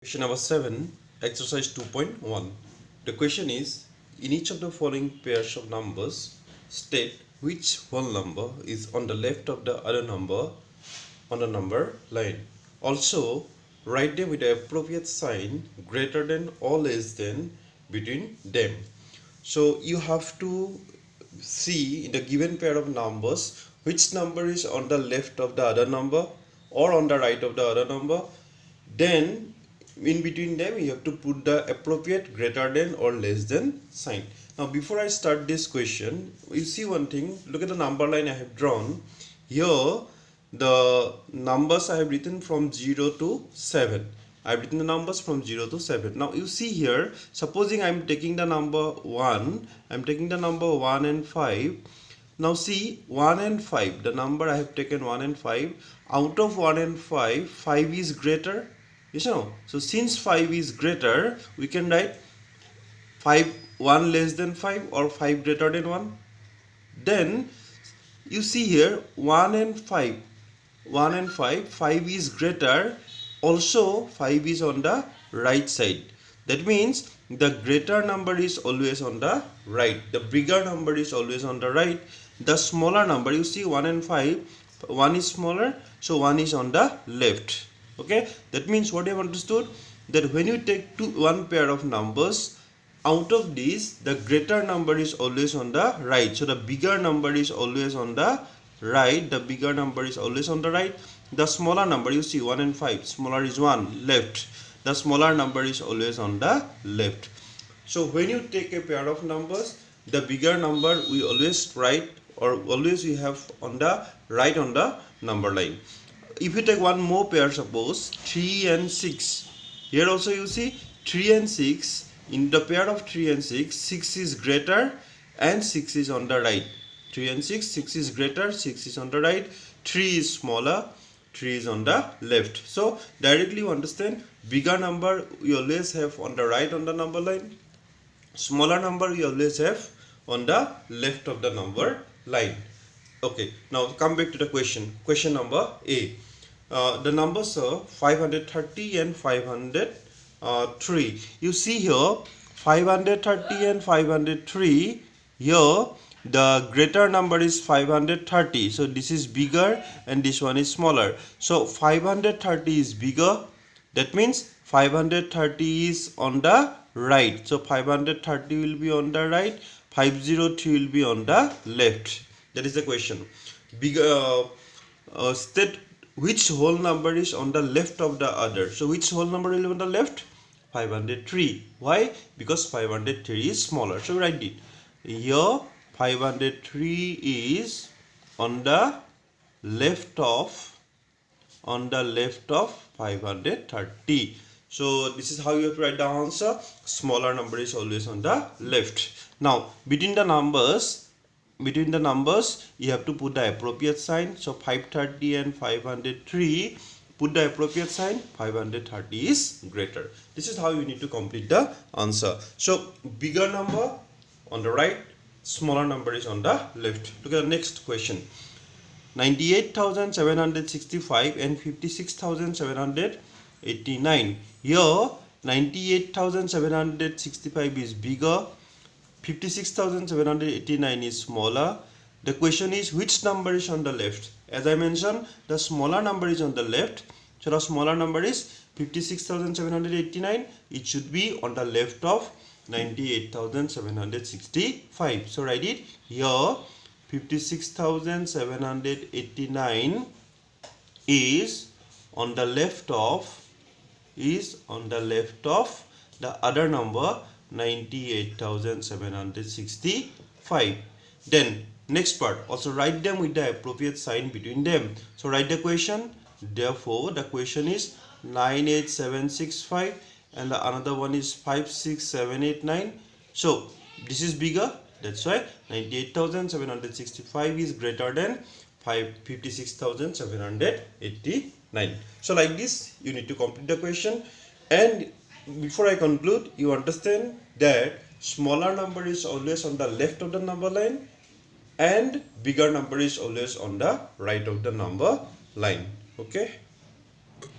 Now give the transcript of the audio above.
Question number 7, exercise 2.1. The question is, in each of the following pairs of numbers, state which whole number is on the left of the other number on the number line. Also, write them with the appropriate sign greater than or less than between them. So, you have to see in the given pair of numbers which number is on the left of the other number or on the right of the other number. Then in between them you have to put the appropriate greater than or less than sign. Now before I start this question, you see one thing, look at the number line I have drawn. Here the numbers I have written from 0 to 7. I have written the numbers from 0 to 7. Now you see here, supposing I am taking the number 1, I am taking the number 1 and 5. Now see 1 and 5, the number I have taken 1 and 5. Out of 1 and 5, 5 is greater. Yes or no? So since 5 is greater, we can write 1 less than 5 or 5 greater than 1. Then you see here 1 and 5, 5 is greater. Also 5 is on the right side. That means the greater number is always on the right. The bigger number is always on the right. The smaller number, you see 1 and 5, 1 is smaller, so 1 is on the left. Okay, that means what you have understood, that when you take one pair of numbers, out of these the greater number is always on the right. So the bigger number is always on the right. The bigger number is always on the right. The smaller number, you see 1 and 5, smaller is 1, left. The smaller number is always on the left. So when you take a pair of numbers, the bigger number we always write or always we have on the right on the number line. If you take one more pair, suppose 3 and 6, here also you see 3 and 6, in the pair of 3 and 6, 6 is greater and 6 is on the right. 3 and 6, 6 is greater, 6 is on the right, 3 is smaller, 3 is on the left. So directly you understand, bigger number we always have on the right on the number line, smaller number we always have on the left of the number line. Okay, now come back to the question. Question number A. The numbers are 530 and 503. You see here 530 and 503. Here the greater number is 530. So this is bigger and this one is smaller. So 530 is bigger. That means 530 is on the right. So 530 will be on the right. 503 will be on the left. That is the question. State which whole number is on the left of the other. So which whole number will be on the left? 503. Why? Because 503 is smaller. So write it. Here 503 is on the left of 530. So this is how you have to write the answer. Smaller number is always on the left. Now between the numbers you have to put the appropriate sign. So 530 and 503, put the appropriate sign. 530 is greater. This is how you need to complete the answer. So bigger number on the right, smaller number is on the left. Look at the next question. 98,765 and 56,789. Here 98,765 is bigger, 56,789 is smaller. The question is which number is on the left? As I mentioned, the smaller number is on the left. So the smaller number is 56,789. It should be on the left of 98,765. So write it here. 56,789 is on the left of the other number 98,765. Then next part, also write them with the appropriate sign between them. So write the question. Therefore the question is 98765 and the another one is 56789. So this is bigger, that's why 98,765 is greater than 56,789. So like this you need to complete the question. And before I conclude, you understand that smaller number is always on the left of the number line and bigger number is always on the right of the number line. Okay.